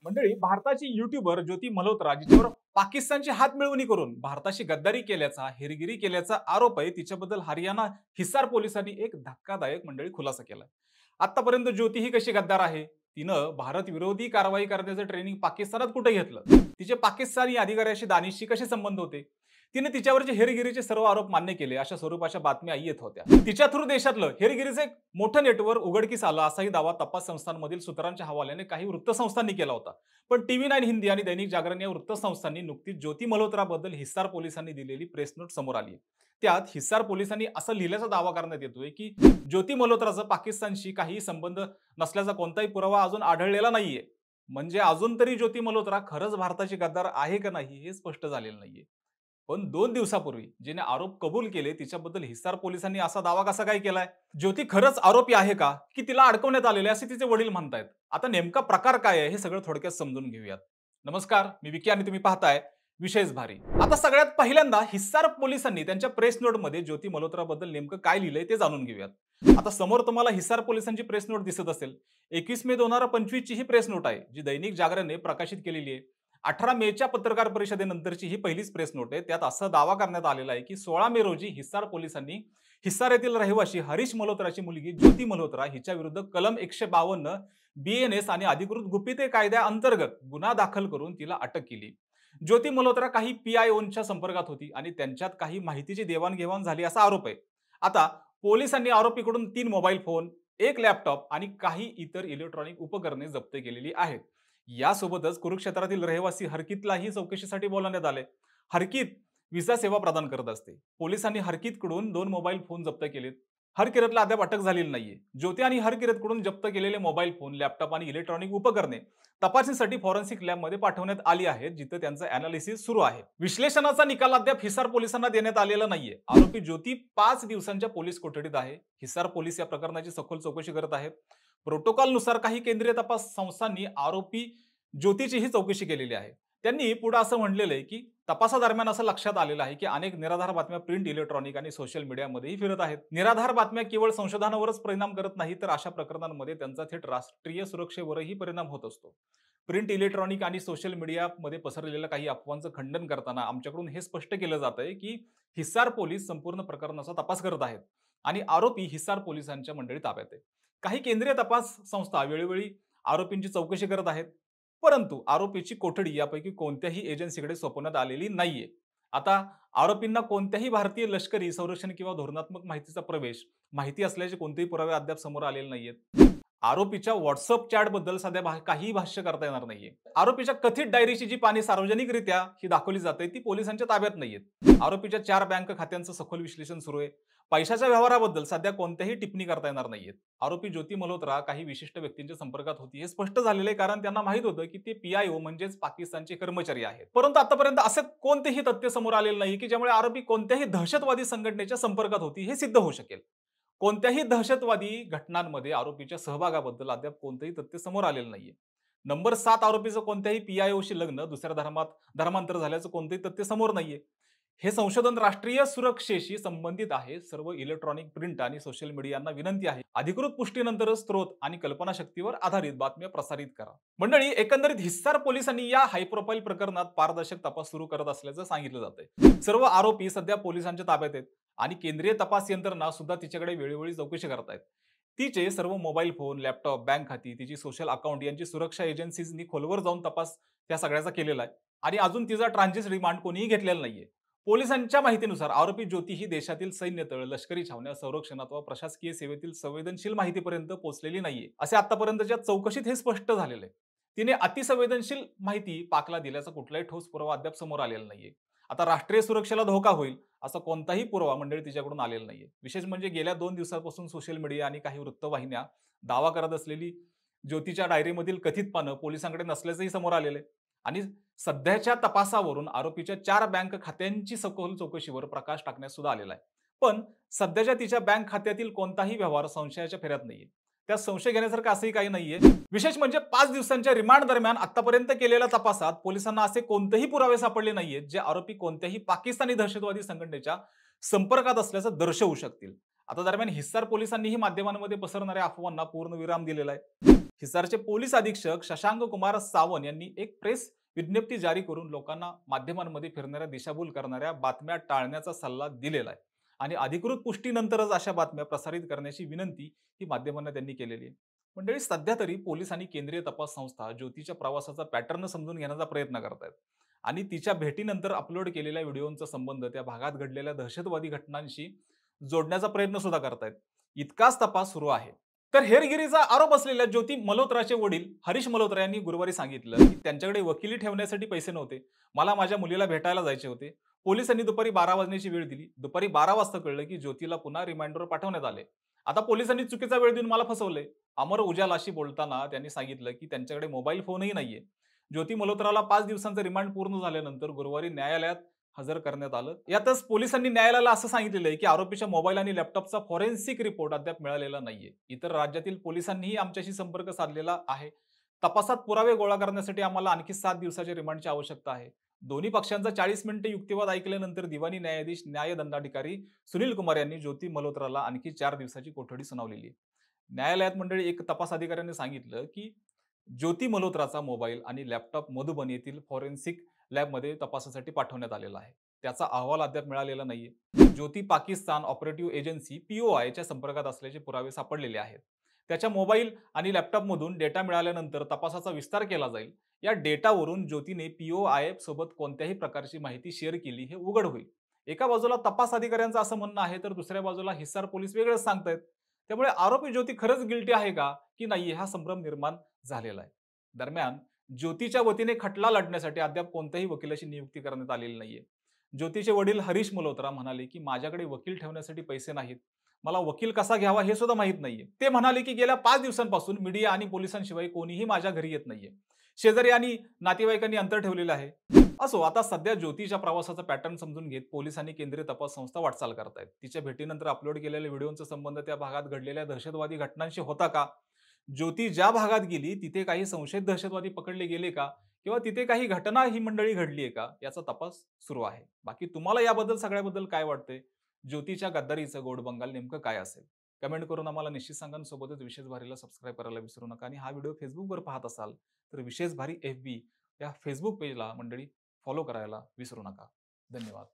मंडळी, भारताची युट्यूबर ज्योती मल्होत्रा जिच्यावर पाकिस्तानची हातमिळवणी करून भारताशी गद्दारी केल्याचा, हेरगिरी केल्याचा आरोप आहे, तिच्याबद्दल हरियाणा हिसार पोलिसांनी एक धक्कादायक खुलासा केलाय. आतापर्यंत ज्योती ही कशी गद्दार आहे? तिनं भारत विरोधी कारवाई करण्याचं ट्रेनिंग पाकिस्तानात कुठे घेतलं? तिचे पाकिस्तानी अधिकाऱ्याशी दानिशशी कसे संबंध होते? तिने तिच्यावरचे हेरगिरीचे सर्व आरोप मान्य केले अशा स्वरूपाच्या बातम्या येत होत्या. तिच्या थ्रू देशातलं हेरगिरीचं एक मोठं नेटवर्क उघडकीस आलं असाही दावा तपास संस्थांमधील सूत्रांच्या हवाल्याने काही वृत्तसंस्थांनी केला होता. पण TV9 हिंदी आणि दैनिक जागरण या वृत्तसंस्थांनी नुकतीच ज्योती मल्होत्राबद्दल हिसार पोलिसांनी दिलेली प्रेस नोट समोर आली. त्यात हिसार पोलिसांनी असं लिहिल्याचा दावा करण्यात येतोय की ज्योती मल्होत्राचा पाकिस्तानशी काही संबंध नसल्याचा कोणताही पुरावा अजून आढळलेला नाहीये. म्हणजे अजून तरी ज्योती मल्होत्रा खरंच भारताची गद्दार आहे का नाही हे स्पष्ट झालेलं नाहीये. पण 2 दिवसापूर्वी जिने आरोप कबूल केले तिच्याबद्दल हिसार पोलिसांनी असा दावा कसा काय केलाय? ज्योती खरंच आरोपी आहे का, की तिला अडकवण्यात आलेले असे तिचे वडील म्हणतायत? आता नेमका प्रकार काय आहे हे सगळं थोडक्यात समजून घेऊयात. नमस्कार, मी विकी आणि तुम्ही पाहताय विशेष भारी. आता सगळ्यात पहिल्यांदा हिसार पोलिसांनी त्यांच्या प्रेस नोट मध्ये ज्योती मल्होत्राबद्दल नेमकं काय लिहिलंय ते जाणून घेऊयात. आता समोर तुम्हाला हिसार पोलिसांची प्रेस नोट दिसत असेल. 21 मे 2025 ची ही प्रेस नोट आहे, जी दैनिक जागरणने प्रकाशित केलेली आहे. 18 मेच्या पत्रकार परिषदेनंतरची ही पहिलीच प्रेस नोट आहे. त्यात असा दावा करण्यात आलेला आहे की 16 मे रोजी हिसार पोलिसांनी हिसार येथील रहिवासी हरीश मल्होत्राची मुलगी ज्योती मल्होत्रा हिच्या विरुद्ध कलम 152 BNS आणि अधिकृत गुपिते कायद्याअंतर्गत गुन्हा दाखल करून तिला अटक केली. ज्योती मल्होत्रा काही PIOंच्या संपर्कात होती आणि त्यांच्यात काही माहितीची देवाणघेवाण झाली असा आरोप आहे. आता पोलिसांनी आरोपीकडून 3 मोबाईल फोन, 1 लॅपटॉप आणि काही इतर इलेक्ट्रॉनिक उपकरणे जप्त केलेली आहेत. यासोबतच कुरुक्षेत्रातील रहिवासी हरकीतलाही चौकशीसाठी बोलावण्यात आले. हरकीत व्हिसा सेवा प्रदान करत असते. पोलिसांनी हरकीतकडून 2 मोबाईल फोन जप्त केलेत. हरकिरतला अद्याप अटक झालेली नाहीये. ज्योती आणि हरकिरतकडून जप्त केलेले मोबाईल फोन, लॅपटॉप आणि इलेक्ट्रॉनिक उपकरणे तपासणीसाठी फॉरेन्सिक लॅबमध्ये पाठवण्यात आली आहेत, जिथे त्यांचं अनालिसिस सुरू आहे. विश्लेषणाचा निकाल अद्याप हिसार पोलिसांना देण्यात आलेला नाहीये. आरोपी ज्योती 5 दिवसांच्या पोलीस कोठडीत आहे. हिसार पोलीस या प्रकरणाची सखोल चौकशी करत आहेत. प्रोटोकॉलनुसार काही केंद्रीय तपास संस्थांनी आरोपी ज्योतीचीही चौकशी केलेली आहे. त्यांनी पुढे असं म्हटलेलं आहे की तपासादरम्यान असं लक्षात आलेलं आहे की अनेक निराधार बातम्या प्रिंट, इलेक्ट्रॉनिक आणि सोशल मीडियामध्येही फिरत आहेत. निराधार बातम्या केवळ संशोधनावरच परिणाम करत नाही, तर अशा प्रकरणांमध्ये त्यांचा थेट राष्ट्रीय सुरक्षेवरही परिणाम होत असतो. प्रिंट, इलेक्ट्रॉनिक आणि सोशल मीडियामध्ये पसरलेल्या काही अफवांचं खंडन करताना आमच्याकडून हे स्पष्ट केलं जात आहे की हिसार पोलीस संपूर्ण प्रकरणाचा तपास करत आहेत आणि आरोपी हिसार पोलिसांच्या मंडळी ताब्यात आहे. काही केंद्रीय तपास संस्था वेळोवेळी आरोपींची चौकशी करत आहेत, परंतु आरोपीची कोठडी यापैकी कोणत्याही एजन्सीकडे सोपवण्यात आलेली नाहीये. आता आरोपींना कोणत्याही भारतीय लष्करी, संरक्षण किंवा धोरणात्मक माहितीचा प्रवेश माहिती असल्याचे कोणतेही पुरावे अद्याप समोर आलेले नाहीयेत. आरोपीच्या व्हॉट्सअप चॅटबद्दल सध्या काहीही भाष्य करता येणार नाहीये. आरोपीच्या कथित डायरीची जी पाने सार्वजनिकरित्या ही दाखवली जाते ती पोलिसांच्या ताब्यात नाहीयेत. आरोपीच्या 4 बँक खात्यांचं सखोल विश्लेषण सुरू आहे. पैशाच्या व्यवहाराबद्दल सध्या कोणत्याही टिप्पणी करता येणार नाहीयेत. आरोपी ज्योती मल्होत्रा काही विशिष्ट व्यक्तींच्या संपर्कात होती हे स्पष्ट झालेलं आहे, कारण त्यांना माहित होतं की ते PIO म्हणजेच पाकिस्तानचे कर्मचारी आहेत. परंतु आतापर्यंत असे कोणतेही तथ्य समोर आलेलं नाही की ज्यामुळे आरोपी कोणत्याही दहशतवादी संघटनेच्या संपर्कात होती हे सिद्ध होऊ शकेल. कोणत्याही दहशतवादी घटनांमध्ये आरोपीच्या सहभागाबद्दल अद्याप कोणतेही तथ्य समोर आलेलं नाहीये. नंबर 7 आरोपीचं कोणत्याही PIOशी लग्न, दुसऱ्या धर्मांतर झाल्याचं कोणतेही तथ्य समोर नाहीये. हे संशोधन राष्ट्रीय सुरक्षेशी संबंधित आहे. सर्व इलेक्ट्रॉनिक, प्रिंट आणि सोशल मीडियांना विनंती आहे, अधिकृत पुष्टीनंतरच स्रोत आणि कल्पनाशक्तीवर आधारित बातम्या प्रसारित करा. मंडळी, एकंदरीत हिसार पोलिसांनी या हाय प्रोफाईल प्रकरणात पारदर्शक तपास सुरू करत असल्याचं सांगितलं जातंय. सर्व आरोपी सध्या पोलिसांच्या ताब्यात आहेत आणि केंद्रीय तपास यंत्रणा सुद्धा तिच्याकडे वेळोवेळी चौकशी करतायत. तिचे सर्व मोबाईल फोन, लॅपटॉप, बँक खाती, तिची सोशल अकाउंट यांची सुरक्षा एजन्सीजनी खोलवर जाऊन तपास त्या सगळ्याचा केलेला आहे आणि अजून तिचा ट्रान्झिट रिमांड कोणीही घेतलेला नाहीये. पोलिसांच्या माहितीनुसार आरोपी ज्योती ही देशातील सैन्य तळ, लष्करी छावण्या, संरक्षण अथवा प्रशासकीय सेवेतील संवेदनशील माहितीपर्यंत पोहोचलेली नाहीये, असे आतापर्यंतच्या चौकशीत हे स्पष्ट झालेलं आहे. तिने अतिसंवेदनशील माहिती पाकला दिल्याचा कुठलाही ठोस पुरावा अद्याप समोर आलेला नाहीये. आता राष्ट्रीय सुरक्षेला धोका होईल असा कोणताही पुरावा मंडळी तिच्याकडून आलेला नाहीये. विशेष म्हणजे गेल्या 2 दिवसांपासून सोशल मीडिया आणि काही वृत्तवाहिन्या दावा करत असलेली ज्योतीच्या डायरीमधील कथित पानं पोलिसांकडे नसल्याचंही समोर आलेलं आहे आणि सध्याच्या तपासावरून आरोपीच्या 4 बँक खात्यांची सखोल चौकशीवर प्रकाश टाकण्यात सुद्धा आलेला आहे. पण सध्याच्या तिच्या बँक खात्यातील कोणताही व्यवहार संशयाच्या फेऱ्यात नाहीये. त्यात संशय घेण्यासारखं असंही काही नाहीये. विशेष म्हणजे 5 दिवसांच्या रिमांड दरम्यान आतापर्यंत केलेल्या तपासात पोलिसांना असे कोणतेही पुरावे सापडले नाहीयेत जे आरोपी कोणत्याही पाकिस्तानी दहशतवादी संघटनेच्या संपर्कात असल्याचं दर्शवू शकतील. आता दरम्यान हिसार पोलिसांनीही माध्यमांमध्ये पसरणाऱ्या अफवांना पूर्णविराम दिलेला आहे. हिसारचे पोलीस अधीक्षक शशांक कुमार सावंत यांनी एक प्रेस विज्ञप्ती जारी करून लोकांना माध्यमांमध्ये फिरणाऱ्या दिशाभूल करणाऱ्या बातम्या टाळण्याचा सल्ला दिलेला आहे आणि अधिकृत पुष्टीनंतरच अशा बातम्या प्रसारित करण्याची विनंती ही माध्यमांना त्यांनी केलेली आहे. मंडळी, सध्या तरी पोलीस आणि केंद्रीय तपास संस्था ज्योतीच्या प्रवासाचा पॅटर्न समजून घेण्याचा प्रयत्न करतायत आणि तिच्या भेटीनंतर अपलोड केलेल्या व्हिडिओंचा संबंध त्या भागात घडलेल्या दहशतवादी घटनांशी जोडण्याचा प्रयत्न सुद्धा करतायत. इतकाच तपास सुरू आहे. तर हेरगिरीचा आरोप असलेल्या ज्योती मल्होत्राचे वडील हरीश मल्होत्रा यांनी गुरुवारी सांगितलं की त्यांच्याकडे वकिली ठेवण्यासाठी पैसे नव्हते. मला माझ्या मुलीला भेटायला जायचे होते. पोलिसांनी दुपारी 12 वाजण्याची वेळ दिली. दुपारी 12 वाजता कळलं की ज्योतीला पुन्हा रिमाइंडरवर पाठवण्यात आले. आता पोलिसांनी चुकीचा वेळ देऊन मला फसवले. अमर उजालाशी बोलताना त्यांनी सांगितलं की त्यांच्याकडे मोबाईल फोनही नाहीये. ज्योती मल्होत्राला 5 दिवसांचं रिमांड पूर्ण झाल्यानंतर गुरुवारी न्यायालयात हजर करण्यात आलं. यातच पोलिसांनी न्यायालयाला असं सांगितलेलं आहे की आरोपीच्या मोबाईल आणि लॅपटॉपचा फॉरेन्सिक रिपोर्ट अद्याप मिळालेला नाहीये. इतर राज्यातील पोलिसांनीही आमच्याशी संपर्क साधलेला आहे. तपासात पुरावे गोळा करण्यासाठी आम्हाला आणखी 7 दिवसाच्या रिमांडची आवश्यकता आहे. दोन्ही पक्षांचा 40 मिनिटे युक्तिवाद ऐकल्यानंतर दिवाणी न्यायाधीश न्यायदंडाधिकारी सुनील कुमार यांनी ज्योती मल्होत्राला आणखी 4 दिवसाची कोठडी सुनावलेली आहे. न्यायालयात मंडळी एक तपास अधिकाऱ्याने सांगितलं की ज्योती मल्होत्राचा मोबाईल आणि लॅपटॉप मधुबन येथील फॉरेन्सिक लॅबमध्ये तपासासाठी पाठवण्यात आलेला आहे. त्याचा अहवाल अद्याप मिळालेला नाहीये. ज्योती पाकिस्तान ऑपरेटिव्ह एजन्सी POI च्या संपर्कात असल्याचे पुरावे सापडलेले आहेत. त्याच्या मोबाईल आणि लॅपटॉपमधून डेटा मिळाल्यानंतर तपासाचा विस्तार केला जाईल. या डेटावरून ज्योतीने POI सोबत कोणत्याही प्रकारची माहिती शेअर केली हे उघड होईल. एका बाजूला तपास अधिकाऱ्यांचं असं म्हणणं आहे, तर दुसऱ्या बाजूला हिसार पोलीस वेगळंच सांगतायत. त्यामुळे आरोपी ज्योती खरंच गिल्टी आहे का की नाही, हा संभ्रम निर्माण झालेला आहे. दरम्यान ज्योतीच्या वतीने खटला लढण्यासाठी अद्याप कोणत्याही वकिलाची नियुक्ती करण्यात आलेली नाहीये. ज्योतीचे वडील हरीश मल्होत्रा म्हणाले की माझ्याकडे वकील ठेवण्यासाठी पैसे नाहीत. मला वकील कसा घ्यावा हे सुद्धा माहित नाहीये. ते म्हणाले की गेल्या 5 दिवसांपासून मीडिया आणि पोलिसांशिवाय कोणीही माझ्या घरी येत नाहीये. शेजारी आणि नातेवाईकांनी अंतर ठेवलेलं आहे. असो, आता सध्या ज्योतीच्या प्रवासाचा पॅटर्न समजून घेत पोलीस आणि केंद्रीय तपास संस्था वाटचाल करतायत. तिच्या भेटीनंतर अपलोड केलेल्या व्हिडिओचा संबंध त्या भागात घडलेल्या दहशतवादी घटनांशी होता का? ज्योती ज्या भागात गेली तिथे काही संशयित दहशतवादी पकडले गेले का? किंवा तिथे काही घटना ही मंडळी घडली आहे का? याचा तपास सुरू आहे. बाकी तुम्हाला याबद्दल सगळ्याबद्दल काय वाटतंय? ज्योतीच्या गद्दारीचं गोड बंगाल नेमकं काय असेल? कमेंट करून आम्हाला निश्चित सांगा. आणि सोबतच विशेष भारीला सबस्क्राईब करायला विसरू नका. आणि हा व्हिडिओ फेसबुकवर पाहत असाल तर विशेष भारी FB या फेसबुक पेजला मंडळी फॉलो करायला विसरू नका. धन्यवाद.